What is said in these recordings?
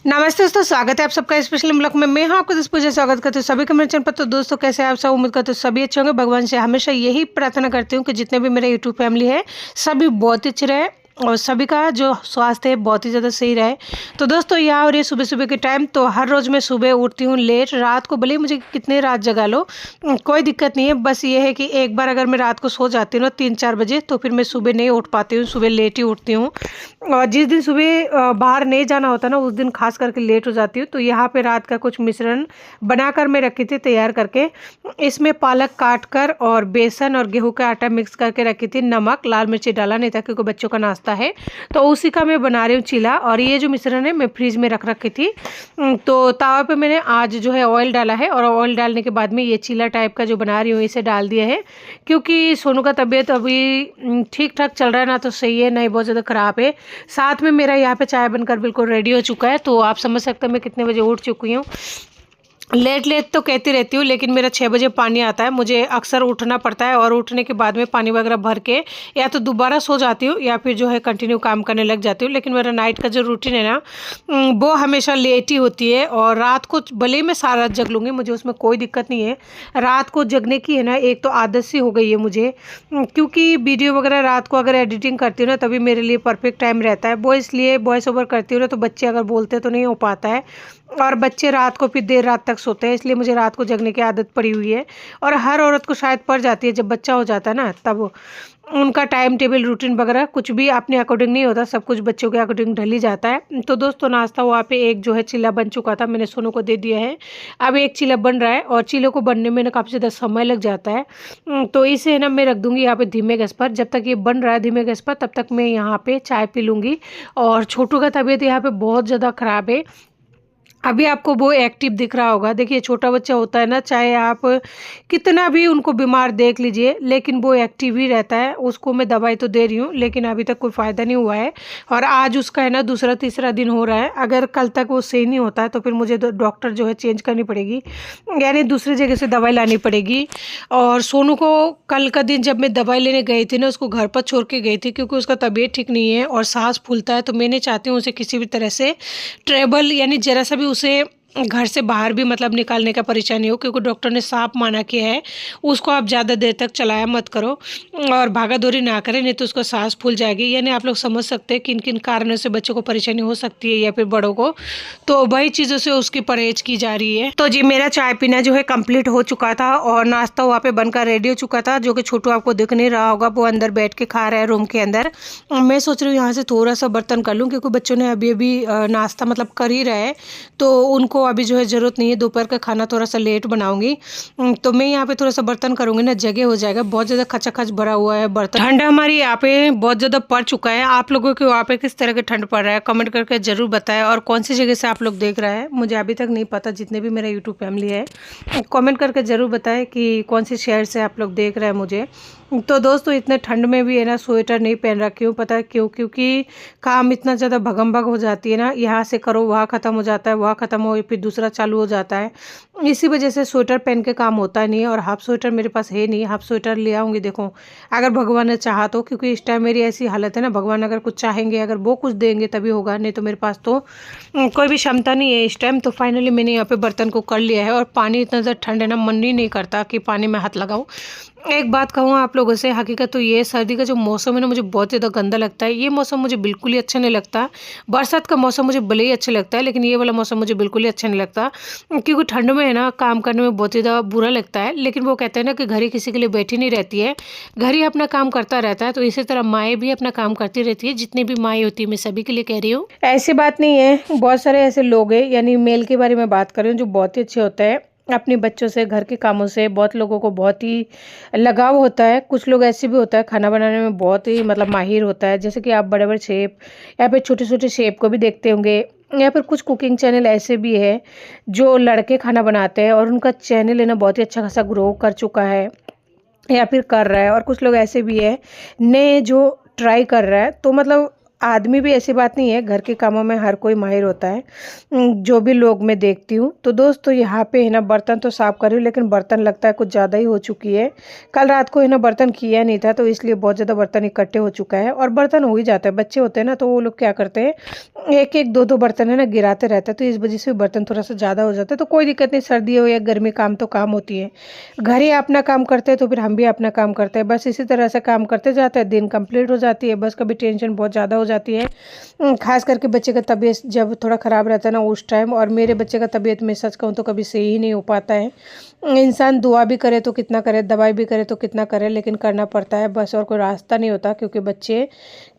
नमस्ते दोस्तों, स्वागत है आप सबका स्पेशल ब्लॉग में। मैं हूं आपको दिस पूजा स्वागत करती हूँ सभी के मेरे चैनल पर। तो दोस्तों कैसे हैं आप सब? उम्मीद करते हो सभी अच्छे होंगे। भगवान से हमेशा यही प्रार्थना करती हूँ कि जितने भी मेरे यूट्यूब फैमिली है सभी बहुत अच्छे रहे और सभी का जो स्वास्थ्य है बहुत ही ज़्यादा सही रहे। तो दोस्तों यहाँ और ये सुबह सुबह के टाइम, तो हर रोज़ मैं सुबह उठती हूँ लेट। रात को भले ही मुझे कितने रात जगा लो कोई दिक्कत नहीं है, बस ये है कि एक बार अगर मैं रात को सो जाती हूँ ना 3-4 बजे, तो फिर मैं सुबह नहीं उठ पाती हूँ, सुबह लेट ही उठती हूँ। और जिस दिन सुबह बाहर नहीं जाना होता ना उस दिन खास करके लेट हो जाती हूँ। तो यहाँ पे रात का कुछ मिश्रण बनाकर मैं रखी थी तैयार करके। इसमें पालक काट कर और बेसन और गेहूं का आटा मिक्स करके रखी थी। नमक लाल मिर्ची डाला नहीं था क्योंकि बच्चों का नाश्ता है, तो उसी का मैं बना रही हूँ चीला। और ये जो मिश्रण है मैं फ्रिज में रख रखी थी। तो तावा पे मैंने आज जो है ऑयल डाला है और ऑयल डालने के बाद में ये चीला टाइप का जो बना रही हूँ इसे डाल दिया है। क्योंकि सोनू का तबीयत अभी ठीक ठाक चल रहा है, ना तो सही है ना ही बहुत ज़्यादा ख़राब है। साथ में मेरा यहाँ पे चाय बनकर बिल्कुल रेडी हो चुका है। तो आप समझ सकते हैं मैं कितने बजे उठ चुकी हूँ। लेट लेट तो कहती रहती हूँ, लेकिन मेरा 6 बजे पानी आता है, मुझे अक्सर उठना पड़ता है। और उठने के बाद में पानी वगैरह भर के या तो दोबारा सो जाती हूँ या फिर जो है कंटिन्यू काम करने लग जाती हूँ। लेकिन मेरा नाइट का जो रूटीन है ना वो हमेशा लेट ही होती है। और रात को भले ही मैं सारा रात जग लूँगी, मुझे उसमें कोई दिक्कत नहीं है। रात को जगने की है ना एक तो आदत सी हो गई है मुझे, क्योंकि वीडियो वगैरह रात को अगर एडिटिंग करती हूँ ना तभी मेरे लिए परफेक्ट टाइम रहता है। वो इसलिए वॉइस ओवर करती हूँ ना, तो बच्चे अगर बोलते तो नहीं हो पाता है। और बच्चे रात को फिर देर रात तक सोते हैं, इसलिए मुझे रात को जगने की आदत पड़ी हुई है। और हर औरत को शायद पड़ जाती है जब बच्चा हो जाता है ना, तब उनका टाइम टेबल रूटीन वगैरह कुछ भी अपने अकॉर्डिंग नहीं होता, सब कुछ बच्चों के अकॉर्डिंग ढल ही जाता है। तो दोस्तों नाश्ता वहाँ पे एक जो है चीला बन चुका था, मैंने सोनू को दे दिया है। अब एक चीला बन रहा है और चीले को बनने में ना काफ़ी ज़्यादा समय लग जाता है। तो इसे ना मैं रख दूँगी यहाँ पे धीमे गैस पर। जब तक ये बन रहा है धीमे गैस पर तब तक मैं यहाँ पे चाय पी लूँगी। और छोटू का तबीयत यहाँ पे बहुत ज़्यादा ख़राब है। अभी आपको वो एक्टिव दिख रहा होगा। देखिए छोटा बच्चा होता है ना, चाहे आप कितना भी उनको बीमार देख लीजिए लेकिन वो एक्टिव ही रहता है। उसको मैं दवाई तो दे रही हूँ लेकिन अभी तक कोई फ़ायदा नहीं हुआ है। और आज उसका है ना दूसरा तीसरा दिन हो रहा है। अगर कल तक वो सही नहीं होता है तो फिर मुझे डॉक्टर जो है चेंज करनी पड़ेगी, यानी दूसरी जगह से दवाई लानी पड़ेगी। और सोनू को कल का दिन जब मैं दवाई लेने गई थी ना, उसको घर पर छोड़ के गई थी क्योंकि उसका तबीयत ठीक नहीं है और सांस फूलता है। तो मैं नहीं चाहती हूँ उसे किसी भी तरह से ट्रेबल यानी जरा सा भी उसे घर से बाहर भी मतलब निकालने का परेशानी हो, क्योंकि डॉक्टर ने साफ माना किया है उसको आप ज़्यादा देर तक चलाया मत करो और भागा दौड़ी ना करें, नहीं तो उसको सांस फूल जाएगी। यानी आप लोग समझ सकते हैं किन किन कारणों से बच्चों को परेशानी हो सकती है या फिर बड़ों को। तो वही चीज़ों से उसकी परहेज की जा रही है। तो जी मेरा चाय पीना जो है कंप्लीट हो चुका था और नाश्ता वहाँ पे बनकर रेडी हो चुका था, जो कि छोटू आपको दिख नहीं रहा होगा, वो अंदर बैठ के खा रहा है रूम के अंदर। मैं सोच रही हूँ यहाँ से थोड़ा सा बर्तन कर लूँ क्योंकि बच्चों ने अभी अभी नाश्ता मतलब कर ही रहा है, तो उनको अभी जो है ज़रूरत नहीं है। दोपहर का खाना थोड़ा सा लेट बनाऊंगी, तो मैं यहाँ पे थोड़ा सा बर्तन करूँगी ना, जगह हो जाएगा। बहुत ज़्यादा खचाखच भरा हुआ है बर्तन। ठंड हमारी यहाँ पे बहुत ज़्यादा पड़ चुका है। आप लोगों के वहाँ पे किस तरह की ठंड पड़ रहा है कमेंट करके ज़रूर बताएं। और कौन सी जगह से आप लोग देख रहे हैं मुझे अभी तक नहीं पता। जितने भी मेरा यूट्यूब फैमिली है कमेंट करके ज़रूर बताएं कि कौन से शहर से आप लोग देख रहे हैं मुझे। तो दोस्तों इतने ठंड में भी है ना स्वेटर नहीं पहन रखी हूँ, पता है क्यों? क्योंकि काम इतना ज़्यादा भगम भग हो जाती है ना, यहाँ से करो वहाँ ख़त्म हो जाता है, वहाँ ख़त्म हो फिर दूसरा चालू हो जाता है। इसी वजह से स्वेटर पहन के काम होता नहीं है। और हाफ स्वेटर मेरे पास है नहीं, हाफ स्वेटर ले आऊँगी देखो अगर भगवान ने चाहा तो, क्योंकि इस टाइम मेरी ऐसी हालत है ना, भगवान अगर कुछ चाहेंगे, अगर वो कुछ देंगे तभी होगा, नहीं तो मेरे पास तो कोई भी क्षमता नहीं है इस टाइम। तो फाइनली मैंने यहाँ पे बर्तन को कर लिया है और पानी इतना ज़्यादा ठंड है ना, मन ही नहीं करता कि पानी में हाथ लगाऊँ। एक बात कहूँ आप लोगों से, हकीकत तो ये सर्दी का जो मौसम है ना मुझे बहुत ज़्यादा गंदा लगता है। ये मौसम मुझे बिल्कुल ही अच्छा नहीं लगता। बरसात का मौसम मुझे भले ही अच्छा लगता है लेकिन ये वाला मौसम मुझे बिल्कुल ही अच्छा नहीं लगता, क्योंकि ठंड में है ना काम करने में बहुत ज़्यादा बुरा लगता है। लेकिन वो कहते हैं ना कि घर ही किसी के लिए बैठी नहीं रहती है, घर ही अपना काम करता रहता है। तो इसी तरह माएँ भी अपना काम करती रहती है। जितनी भी माएँ होती है मैं सभी के लिए कह रही हूँ, ऐसी बात नहीं है। बहुत सारे ऐसे लोग हैं, यानी मेल के बारे में बात कर रही हूँ, जो बहुत ही अच्छे होते हैं अपने बच्चों से, घर के कामों से। बहुत लोगों को बहुत ही लगाव होता है। कुछ लोग ऐसे भी होता है खाना बनाने में बहुत ही मतलब माहिर होता है, जैसे कि आप बड़े बड़े शेफ या फिर छोटे छोटे शेफ को भी देखते होंगे। या फिर कुछ कुकिंग चैनल ऐसे भी है जो लड़के खाना बनाते हैं और उनका चैनल है ना बहुत ही अच्छा खासा ग्रो कर चुका है या फिर कर रहा है। और कुछ लोग ऐसे भी है नए जो ट्राई कर रहा है। तो मतलब आदमी भी, ऐसी बात नहीं है, घर के कामों में हर कोई माहिर होता है। जो भी लोग मैं देखती हूँ। तो दोस्तों यहाँ पे है ना बर्तन तो साफ़ कर रही हूँ, लेकिन बर्तन लगता है कुछ ज़्यादा ही हो चुकी है। कल रात को है ना बर्तन किया नहीं था, तो इसलिए बहुत ज़्यादा बर्तन इकट्ठे हो चुका है, और बर्तन हो ही जाता है। बच्चे होते हैं ना, तो वो लोग क्या करते हैं, एक एक दो दो बर्तन है ना गिराते रहते हैं, तो इस वजह से बर्तन थोड़ा सा ज़्यादा हो जाता है। तो कोई दिक्कत नहीं, सर्दी हो या गर्मी, काम तो काम होती है। घर ही अपना काम करते हैं तो फिर हम भी अपना काम करते हैं, बस इसी तरह से काम करते जाते हैं, दिन कंप्लीट हो जाती है। बस कभी टेंशन बहुत ज़्यादा हो जाती है, खास करके बच्चे का तबीयत जब थोड़ा ख़राब रहता है ना उस टाइम। और मेरे बच्चे का तबीयत, मैं सच कहूँ तो कभी सही ही नहीं हो पाता है। इंसान दुआ भी करे तो कितना करे, दवाई भी करे तो कितना करे, लेकिन करना पड़ता है बस, और कोई रास्ता नहीं होता, क्योंकि बच्चे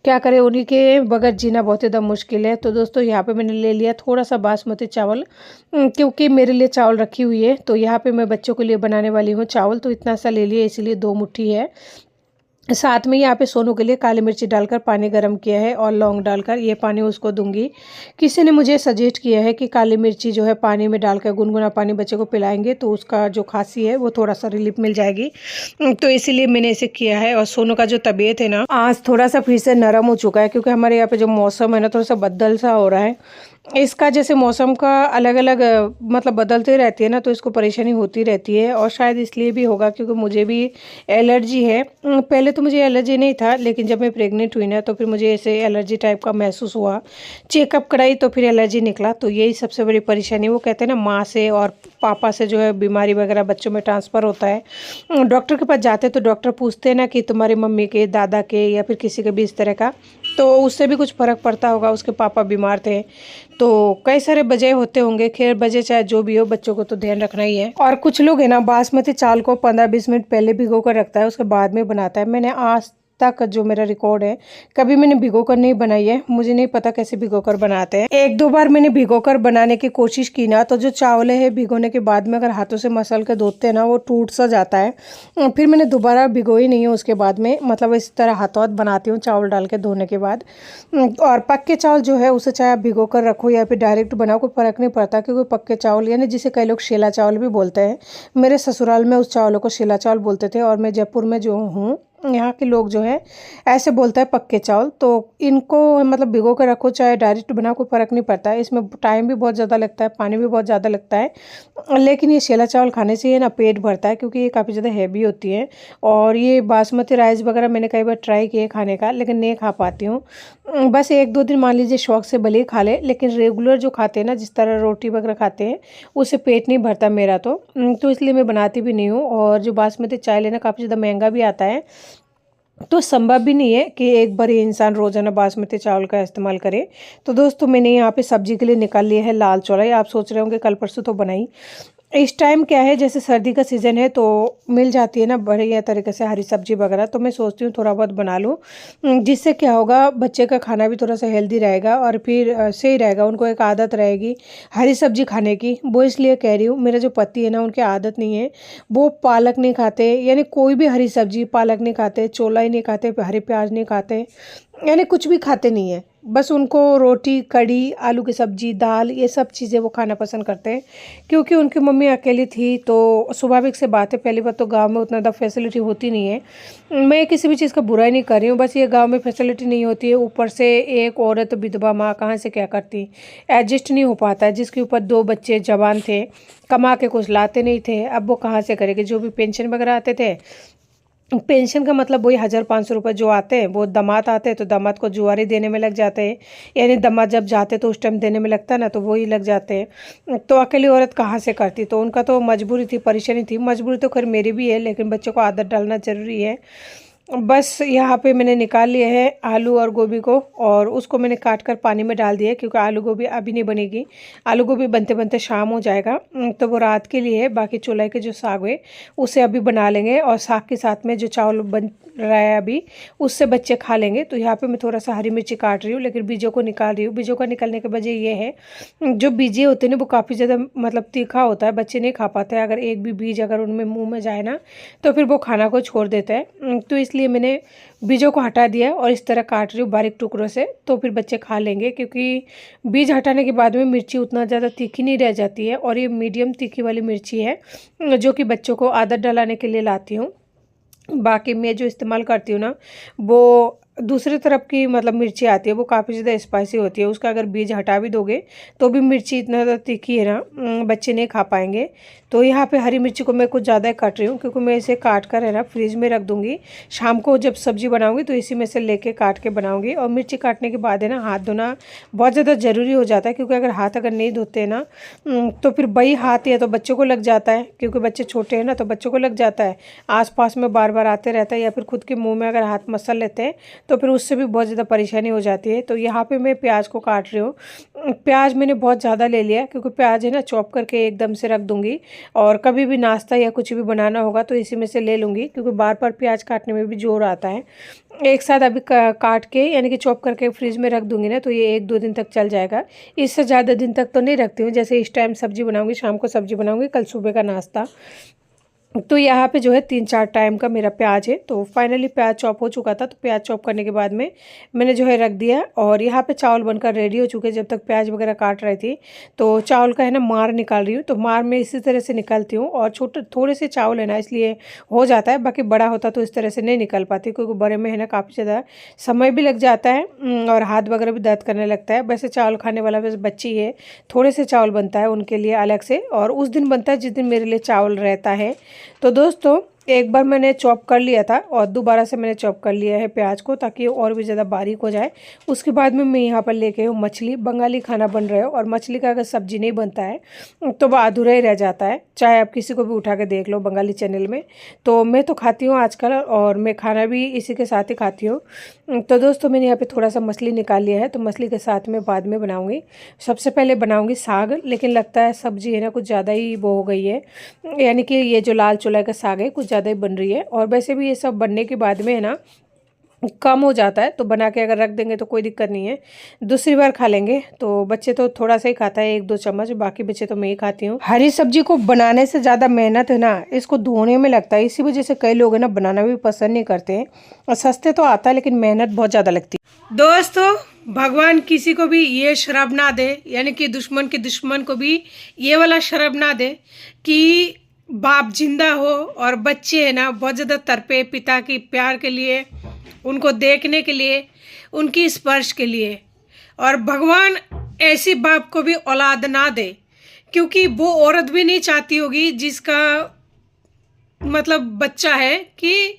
क्या करें, उन्हीं के बगैर जीना बहुत ज़्यादा मुश्किल है। तो दोस्तों यहाँ पे मैंने ले लिया थोड़ा सा बासमती चावल, क्योंकि मेरे लिए चावल रखी हुई है, तो यहाँ पे मैं बच्चों के लिए बनाने वाली हूँ चावल, तो इतना सा ले लिया, इसीलिए 2 मुट्ठी है। साथ में यहाँ पे सोनू के लिए काली मिर्ची डालकर पानी गर्म किया है, और लौंग डालकर ये पानी उसको दूंगी। किसी ने मुझे सजेस्ट किया है कि काली मिर्ची जो है पानी में डालकर गुनगुना पानी बच्चे को पिलाएंगे तो उसका जो खांसी है वो थोड़ा सा रिलीफ मिल जाएगी। तो इसीलिए मैंने इसे किया है। और सोनू का जो तबीयत है ना, आज थोड़ा सा फिर से नरम हो चुका है, क्योंकि हमारे यहाँ पे जो मौसम है ना थोड़ा सा बदल सा हो रहा है। इसका जैसे मौसम का अलग अलग मतलब बदलते रहती है ना, तो इसको परेशानी होती रहती है। और शायद इसलिए भी होगा क्योंकि मुझे भी एलर्जी है। पहले तो मुझे एलर्जी नहीं था, लेकिन जब मैं प्रेग्नेंट हुई ना तो फिर मुझे ऐसे एलर्जी टाइप का महसूस हुआ। चेकअप कराई तो फिर एलर्जी निकला। तो यही सबसे बड़ी परेशानी, वो कहते हैं ना माँ से और पापा से जो है बीमारी वगैरह बच्चों में ट्रांसफ़र होता है। डॉक्टर के पास जाते तो डॉक्टर पूछते हैं ना कि तुम्हारी मम्मी के, दादा के, या फिर किसी के भी इस तरह का, तो उससे भी कुछ फ़र्क पड़ता होगा। उसके पापा बीमार थे, तो कई सारे वजह होते होंगे। खैर वजह चाहे जो भी हो, बच्चों को तो ध्यान रखना ही है। और कुछ लोग है ना बासमती चावल को 15-20 मिनट पहले भिगो कर रखता है, उसके बाद में बनाता है। मैंने आज तक जो मेरा रिकॉर्ड है, कभी मैंने भिगो कर नहीं बनाई है। मुझे नहीं पता कैसे भिगो कर बनाते हैं। 1-2 बार मैंने भिगो कर बनाने की कोशिश की ना, तो जो चावल है भिगोने के बाद में अगर हाथों से मसल के धोते हैं ना, वो टूट सा जाता है। फिर मैंने दोबारा भिगोई नहीं है उसके बाद में, मतलब इस तरह हाथों हाथ बनाती हूँ चावल डाल के धोने के बाद। और पक्के चावल जो है उसे चाहे आप भिगो कर रखो या फिर डायरेक्ट बनाओ, कोई फ़र्क नहीं पड़ता, क्योंकि पक्के चावल यानी जिसे कई लोग शेला चावल भी बोलते हैं। मेरे ससुराल में उस चावलों को शेला चावल बोलते थे, और मैं जयपुर में जो हूँ, यहाँ के लोग जो है ऐसे बोलता है पक्के चावल। तो इनको मतलब भिगो कर रखो चाहे डायरेक्ट बनाओ, कोई फ़र्क नहीं पड़ता है। इसमें टाइम भी बहुत ज़्यादा लगता है, पानी भी बहुत ज़्यादा लगता है, लेकिन ये शेला चावल खाने से ये ना पेट भरता है, क्योंकि ये काफ़ी ज़्यादा हैवी होती है। और ये बासमती राइस वगैरह मैंने कई बार ट्राई किए खाने का, लेकिन नहीं खा पाती हूँ। बस 1-2 दिन मान लीजिए शौक से भले ही खा ले, लेकिन रेगुलर जो खाते हैं ना, जिस तरह रोटी वगैरह खाते हैं, उससे पेट नहीं भरता मेरा तो इसलिए मैं बनाती भी नहीं हूँ। और जो बासमती चावल है ना काफ़ी ज़्यादा महंगा भी आता है, तो संभव भी नहीं है कि एक बार ही इंसान रोज़ाना बासमती चावल का इस्तेमाल करे। तो दोस्तों मैंने यहाँ पे सब्जी के लिए निकाल लिया है लाल चौलाई। आप सोच रहे होंगे कल परसों तो बनाई। इस टाइम क्या है, जैसे सर्दी का सीज़न है तो मिल जाती है ना बढ़िया तरीके से हरी सब्जी वगैरह, तो मैं सोचती हूँ थोड़ा बहुत बना लूँ। जिससे क्या होगा, बच्चे का खाना भी थोड़ा सा हेल्दी रहेगा, और फिर सही रहेगा, उनको एक आदत रहेगी हरी सब्जी खाने की। वो इसलिए कह रही हूँ, मेरे जो पति है ना उनकी आदत नहीं है, वो पालक नहीं खाते, यानी कोई भी हरी सब्जी, पालक नहीं खाते, चोला ही नहीं खाते, हरे प्याज नहीं खाते, यानी कुछ भी खाते नहीं है। बस उनको रोटी, कढ़ी, आलू की सब्जी, दाल, ये सब चीज़ें वो खाना पसंद करते हैं। क्योंकि उनकी मम्मी अकेली थी, तो स्वाभाविक से बात है, पहली बात तो गांव में उतना ज़्यादा फैसिलिटी होती नहीं है। मैं किसी भी चीज़ का बुराई नहीं कर रही हूँ, बस ये गांव में फैसिलिटी नहीं होती है, ऊपर से एक औरत विधवा माँ कहाँ से क्या करती, एडजस्ट नहीं हो पाता है। जिसके ऊपर 2 बच्चे जवान थे, कमा के कुछ लाते नहीं थे, अब वो कहाँ से करेंगे। जो भी पेंशन वगैरह आते थे, पेंशन का मतलब वही 1,000-500 रुपये जो आते हैं, वो दामाद आते हैं तो दामाद को जुआरी देने में लग जाते हैं, यानी दामाद जब जाते तो उस टाइम देने में लगता है ना, तो वही लग जाते हैं। तो अकेली औरत कहाँ से करती, तो उनका तो मजबूरी थी, परेशानी थी। मजबूरी तो खैर मेरी भी है, लेकिन बच्चों को आदत डालना ज़रूरी है। बस यहाँ पे मैंने निकाल लिया है आलू और गोभी को, और उसको मैंने काट कर पानी में डाल दिया, क्योंकि आलू गोभी अभी नहीं बनेगी। आलू गोभी बनते बनते शाम हो जाएगा, तो वो रात के लिए है। बाकी चूल्हे के जो साग है उसे अभी बना लेंगे, और साग के साथ में जो चावल बन रहा है अभी, उससे बच्चे खा लेंगे। तो यहाँ पे मैं थोड़ा सा हरी मिर्ची काट रही हूँ, लेकिन बीजों को निकाल रही हूँ। बीजों का निकलने की वजह ये है, जो बीजे होते हैं ना वो काफ़ी ज़्यादा मतलब तीखा होता है, बच्चे नहीं खा पाते हैं। अगर एक भी बीज अगर उनमें मुँह में जाए ना, तो फिर वो खाना को छोड़ देता है। तो इसलिए मैंने बीजों को हटा दिया और इस तरह काट रही हूँ बारीक टुकड़ों से, तो फिर बच्चे खा लेंगे। क्योंकि बीज हटाने के बाद में मिर्ची उतना ज़्यादा तीखी नहीं रह जाती है, और ये मीडियम तीखी वाली मिर्ची है, जो कि बच्चों को आदत डलाने के लिए लाती हूँ। बाकी मैं जो इस्तेमाल करती हूँ ना, वो दूसरी तरफ की मतलब मिर्ची आती है वो काफ़ी ज़्यादा स्पाइसी होती है, उसका अगर बीज हटा भी दोगे तो भी मिर्ची इतना ज़्यादा तीखी है ना, बच्चे नहीं खा पाएंगे। तो यहाँ पे हरी मिर्ची को मैं कुछ ज़्यादा काट रही हूँ, क्योंकि मैं इसे काट कर है ना फ्रिज में रख दूँगी। शाम को जब सब्ज़ी बनाऊँगी तो इसी में से लेके काट के बनाऊँगी। और मिर्ची काटने के बाद है ना हाथ धोना बहुत ज़्यादा ज़रूरी हो जाता है, क्योंकि अगर हाथ अगर नहीं धोते हैं ना तो फिर वही हाथ या तो बच्चों को लग जाता है, क्योंकि बच्चे छोटे हैं ना तो बच्चों को लग जाता है, आसपास में बार बार आते रहता है, या फिर खुद के मुंह में अगर हाथ मसल लेते हैं तो फिर उससे भी बहुत ज़्यादा परेशानी हो जाती है। तो यहाँ पे मैं प्याज को काट रही हूँ। प्याज मैंने बहुत ज़्यादा ले लिया, क्योंकि प्याज है ना चॉप करके एकदम से रख दूँगी, और कभी भी नाश्ता या कुछ भी बनाना होगा तो इसी में से ले लूँगी, क्योंकि बार बार प्याज काटने में भी जोर आता है। एक साथ अभी काट के यानी कि चॉप करके फ्रिज में रख दूँगी ना तो ये 1-2 दिन तक चल जाएगा। इससे ज़्यादा दिन तक तो नहीं रखती हूँ। जैसे इस टाइम सब्ज़ी बनाऊँगी, शाम को सब्ज़ी बनाऊँगी, कल सुबह का नाश्ता। तो यहाँ पे जो है 3-4 टाइम का मेरा प्याज है। तो फाइनली प्याज चॉप हो चुका था, तो प्याज चॉप करने के बाद में मैंने जो है रख दिया, और यहाँ पे चावल बनकर रेडी हो चुके। जब तक प्याज वगैरह काट रही थी तो चावल का है ना मार निकाल रही हूँ। तो मार में इसी तरह से निकालती हूँ, और छोटे थोड़े से चावल है ना इसलिए हो जाता है, बाकी बड़ा होता तो इस तरह से नहीं निकल पाती, क्योंकि बड़े में है ना काफ़ी ज़्यादा समय भी लग जाता है, और हाथ वगैरह भी दर्द करने लगता है। वैसे चावल खाने वाला वैसे बच्ची है, थोड़े से चावल बनता है उनके लिए अलग से, और उस दिन बनता है जिस दिन मेरे लिए चावल रहता है। तो दोस्तों एक बार मैंने चॉप कर लिया था, और दोबारा से मैंने चॉप कर लिया है प्याज को, ताकि और भी ज़्यादा बारीक हो जाए। उसके बाद में मैं यहाँ पर लेके हूँ मछली। बंगाली खाना बन रहा है, और मछली का अगर सब्जी नहीं बनता है तो वह अधूरा ही रह जाता है, चाहे आप किसी को भी उठा के देख लो बंगाली चैनल में। तो मैं तो खाती हूँ आजकल, और मैं खाना भी इसी के साथ ही खाती हूँ। तो दोस्तों मैंने यहाँ पे थोड़ा सा मछली निकाल लिया है, तो मछली के साथ में बाद में बनाऊँगी। सबसे पहले बनाऊँगी साग, लेकिन लगता है सब्जी है ना कुछ ज़्यादा ही वो हो गई है, यानी कि ये जो लाल चुला का साग है कुछ ज़्यादा ही बन रही है। और वैसे भी ये सब बनने के बाद में है ना कम हो जाता है, तो बना के अगर रख देंगे तो कोई दिक्कत नहीं है, दूसरी बार खा लेंगे। तो बच्चे तो थोड़ा सा ही खाता है, 1-2 चम्मच, बाकी बच्चे तो मैं ही खाती हूँ। हरी सब्जी को बनाने से ज़्यादा मेहनत है ना इसको धोने में लगता है, इसी वजह से कई लोग है ना बनाना भी पसंद नहीं करते हैं। और सस्ते तो आता है, लेकिन मेहनत बहुत ज़्यादा लगती है। दोस्तों भगवान किसी को भी ये श्राप ना दे, यानी कि दुश्मन के दुश्मन को भी ये वाला श्राप ना दे कि बाप जिंदा हो और बच्चे है ना बहुत ज़्यादा तड़पे पिता की प्यार के लिए, उनको देखने के लिए, उनकी स्पर्श के लिए। और भगवान ऐसी बाप को भी औलाद ना दे, क्योंकि वो औरत भी नहीं चाहती होगी जिसका मतलब बच्चा है कि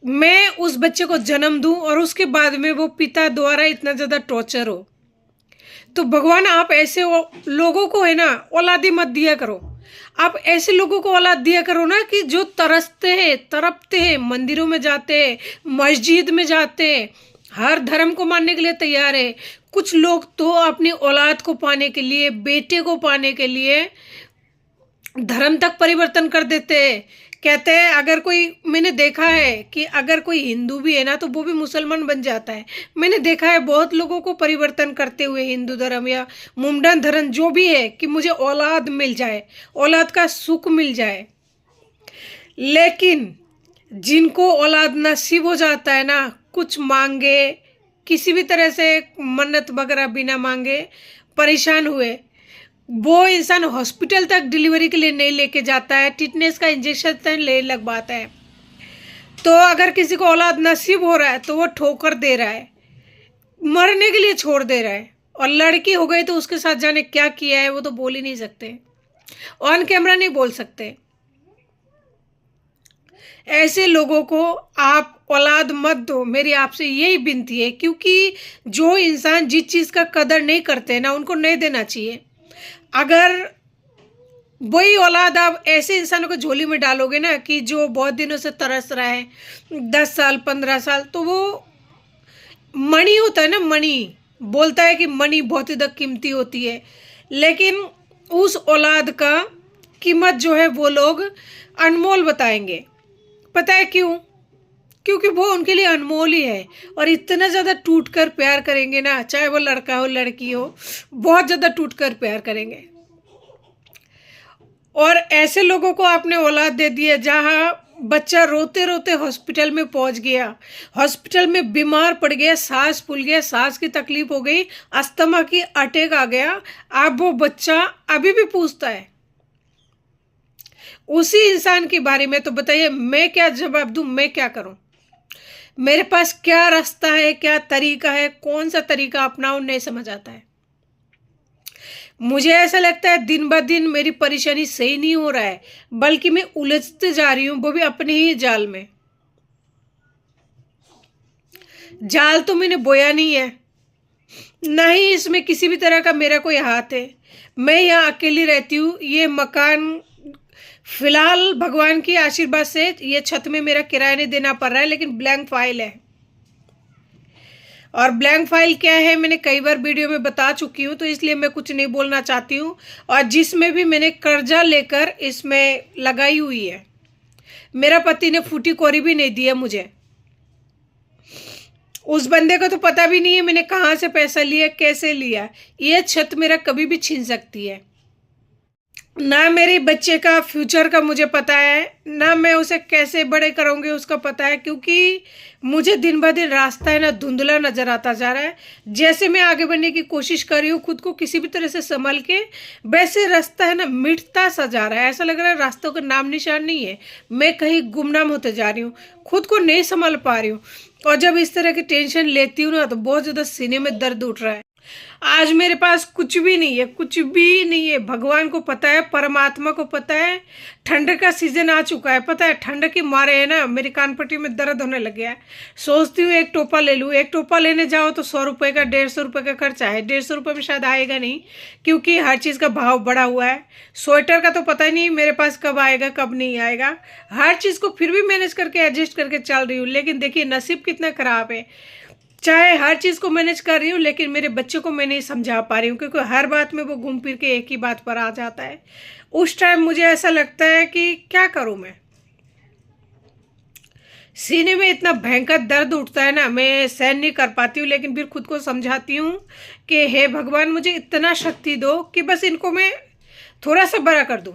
मैं उस बच्चे को जन्म दूं और उसके बाद में वो पिता द्वारा इतना ज़्यादा टॉर्चर हो। तो भगवान आप ऐसे लोगों को है ना औलादी मत दिया करो। आप ऐसे लोगों को औलाद दिया करो ना कि जो तरसते हैं, तड़पते हैं, मंदिरों में जाते हैं, मस्जिद में जाते हैं, हर धर्म को मानने के लिए तैयार है। कुछ लोग तो अपनी औलाद को पाने के लिए, बेटे को पाने के लिए धर्म तक परिवर्तन कर देते हैं। कहते हैं अगर कोई, मैंने देखा है कि अगर कोई हिंदू भी है ना तो वो भी मुसलमान बन जाता है। मैंने देखा है बहुत लोगों को परिवर्तन करते हुए, हिंदू धर्म या मुंडन धर्म जो भी है, कि मुझे औलाद मिल जाए, औलाद का सुख मिल जाए। लेकिन जिनको औलाद नसीब हो जाता है ना, कुछ मांगे, किसी भी तरह से मन्नत वगैरह बिना मांगे परेशान हुए, वो इंसान हॉस्पिटल तक डिलीवरी के लिए नहीं लेके जाता है, टिटनेस का इंजेक्शन तक ले लगवाता है। तो अगर किसी को औलाद नसीब हो रहा है तो वो ठोकर दे रहा है, मरने के लिए छोड़ दे रहा है। और लड़की हो गई तो उसके साथ जाने क्या किया है वो तो बोल ही नहीं सकते, ऑन कैमरा नहीं बोल सकते। ऐसे लोगों को आप औलाद मत दो, मेरी आपसे यही विनती है। क्योंकि जो इंसान जिस चीज़ का कदर नहीं करते ना उनको नहीं देना चाहिए। अगर वही औलाद आप ऐसे इंसानों को झोली में डालोगे ना कि जो बहुत दिनों से तरस रहा है, 10 साल 15 साल, तो वो मणि होता है ना, मणि बोलता है कि मणि बहुत ही कीमती होती है, लेकिन उस औलाद का कीमत जो है वो लोग अनमोल बताएंगे। पता है क्यों? क्योंकि वो उनके लिए अनमोल ही है। और इतना ज़्यादा टूट कर प्यार करेंगे ना, चाहे वो लड़का हो लड़की हो, बहुत ज़्यादा टूट कर प्यार करेंगे। और ऐसे लोगों को आपने औलाद दे दिया जहाँ बच्चा रोते रोते हॉस्पिटल में पहुंच गया, हॉस्पिटल में बीमार पड़ गया, सांस फूल गया, सांस की तकलीफ हो गई, अस्थमा की अटैक आ गया, अब वो बच्चा अभी भी पूछता है उसी इंसान के बारे में। तो बताइए मैं क्या जवाब दूं, मैं क्या करूं? मेरे पास क्या रास्ता है, क्या तरीका है, कौन सा तरीका अपनाऊं, नहीं समझ आता है। मुझे ऐसा लगता है दिन ब दिन मेरी परेशानी सही नहीं हो रहा है, बल्कि मैं उलझते जा रही हूँ, वो भी अपने ही जाल में। जाल तो मैंने बोया नहीं है, ना ही इसमें किसी भी तरह का मेरा कोई हाथ है। मैं यहाँ अकेली रहती हूँ। ये मकान फिलहाल भगवान की आशीर्वाद से ये छत में मेरा किराया नहीं देना पड़ रहा है, लेकिन ब्लैंक फाइल है। और ब्लैंक फाइल क्या है मैंने कई बार वीडियो में बता चुकी हूँ, तो इसलिए मैं कुछ नहीं बोलना चाहती हूँ। और जिसमें भी मैंने कर्जा लेकर इसमें लगाई हुई है, मेरा पति ने फूटी कौड़ी भी नहीं दी है मुझे। उस बंदे को तो पता भी नहीं है मैंने कहाँ से पैसा लिया, कैसे लिया। ये छत मेरा कभी भी छीन सकती है। ना मेरे बच्चे का फ्यूचर का मुझे पता है, ना मैं उसे कैसे बड़े करूँगी उसका पता है, क्योंकि मुझे दिन ब दिन रास्ता है ना धुंधला नजर आता जा रहा है। जैसे मैं आगे बढ़ने की कोशिश कर रही हूँ खुद को किसी भी तरह से संभल के, वैसे रास्ता है ना मिटता सा जा रहा है। ऐसा लग रहा है रास्तों का नाम निशान नहीं है, मैं कहीं गुमनाम होते जा रही हूँ, खुद को नहीं संभाल पा रही हूँ। और जब इस तरह की टेंशन लेती हूँ ना तो बहुत ज़्यादा सीने में दर्द उठ रहा है। आज मेरे पास कुछ भी नहीं है, कुछ भी नहीं है। भगवान को पता है, परमात्मा को पता है। ठंड का सीजन आ चुका है, पता है ठंड के मारे है ना मेरी कानपट्टी में दर्द होने लग गया है। सोचती हूँ एक टोपा ले लूँ। एक टोपा लेने जाओ तो 100 रुपये का 150 रुपये का खर्चा है। 150 रुपये में शायद आएगा नहीं, क्योंकि हर चीज़ का भाव बढ़ा हुआ है। स्वेटर का तो पता ही नहीं मेरे पास कब आएगा कब नहीं आएगा। हर चीज़ को फिर भी मैनेज करके एडजस्ट करके चल रही हूँ, लेकिन देखिए नसीब कितना ख़राब है। चाहे हर चीज़ को मैनेज कर रही हूँ, लेकिन मेरे बच्चे को मैं नहीं समझा पा रही हूँ, क्योंकि हर बात में वो घूम फिर के एक ही बात पर आ जाता है। उस टाइम मुझे ऐसा लगता है कि क्या करूँ मैं। सीने में इतना भयंकर दर्द उठता है ना, मैं सहन नहीं कर पाती हूँ। लेकिन फिर खुद को समझाती हूँ कि हे भगवान मुझे इतना शक्ति दो कि बस इनको मैं थोड़ा सा बड़ा कर दूँ।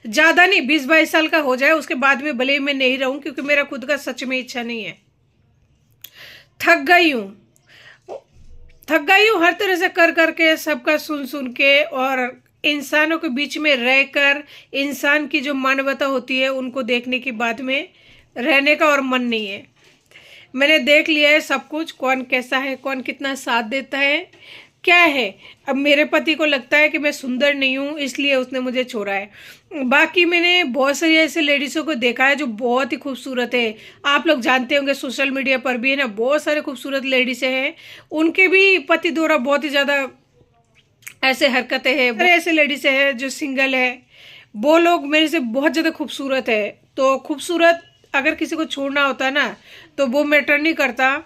ज़्यादा नहीं, 20-22 साल का हो जाए, उसके बाद में भले ही मैं नहीं रहूँ, क्योंकि मेरा खुद का सच में इच्छा नहीं है। थक गई हूँ, थक गई हूँ हर तरह से कर करके, सबका सुन सुन के, और इंसानों के बीच में रहकर इंसान की जो मानवता होती है उनको देखने के बाद में रहने का और मन नहीं है। मैंने देख लिया है सब कुछ, कौन कैसा है, कौन कितना साथ देता है, क्या है। अब मेरे पति को लगता है कि मैं सुंदर नहीं हूँ, इसलिए उसने मुझे छोड़ा है। बाकी मैंने बहुत सारी ऐसे लेडीज़ों को देखा है जो बहुत ही खूबसूरत है। आप लोग जानते होंगे सोशल मीडिया पर भी है ना, बहुत सारे खूबसूरत लेडीज़ें हैं, उनके भी पति द्वारा बहुत ही ज़्यादा ऐसे हरकतें हैं। ऐसे लेडीज़ें हैं जो सिंगल है, वो लोग मेरे से बहुत ज़्यादा खूबसूरत है। तो खूबसूरत अगर किसी को छोड़ना होता है ना तो वो मैटर नहीं करता,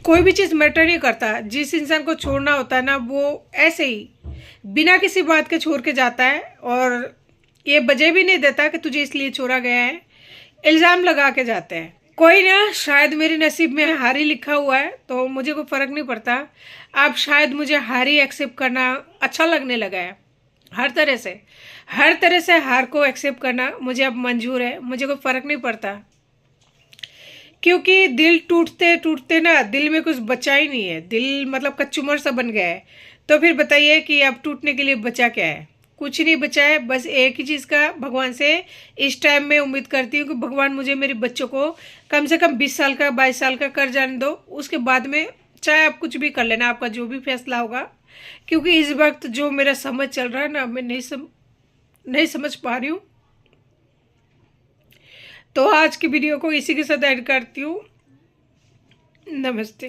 कोई भी चीज़ मैटर नहीं करता। जिस इंसान को छोड़ना होता है ना वो ऐसे ही बिना किसी बात के छोड़ के जाता है, और ये वजह भी नहीं देता कि तुझे इसलिए छोड़ा गया है, इल्ज़ाम लगा के जाते हैं। कोई ना, शायद मेरे नसीब में हारी लिखा हुआ है तो मुझे कोई फ़र्क नहीं पड़ता। अब शायद मुझे हारी एक्सेप्ट करना अच्छा लगने लगा है। हर तरह से हार को एक्सेप्ट करना मुझे अब मंजूर है, मुझे कोई फ़र्क नहीं पड़ता। क्योंकि दिल टूटते टूटते ना दिल में कुछ बचा ही नहीं है, दिल मतलब कचूमर सा बन गया है। तो फिर बताइए कि अब टूटने के लिए बचा क्या है? कुछ नहीं बचा है। बस एक ही चीज़ का भगवान से इस टाइम में उम्मीद करती हूँ कि भगवान मुझे मेरे बच्चों को कम से कम 20 साल का 22 साल का कर जाने दो। उसके बाद में चाहे आप कुछ भी कर लेना, आपका जो भी फैसला होगा। क्योंकि इस वक्त जो मेरा समझ चल रहा है ना, मैं नहीं समझ पा रही हूँ। तो आज की वीडियो को इसी के साथ ऐड करती हूँ। नमस्ते।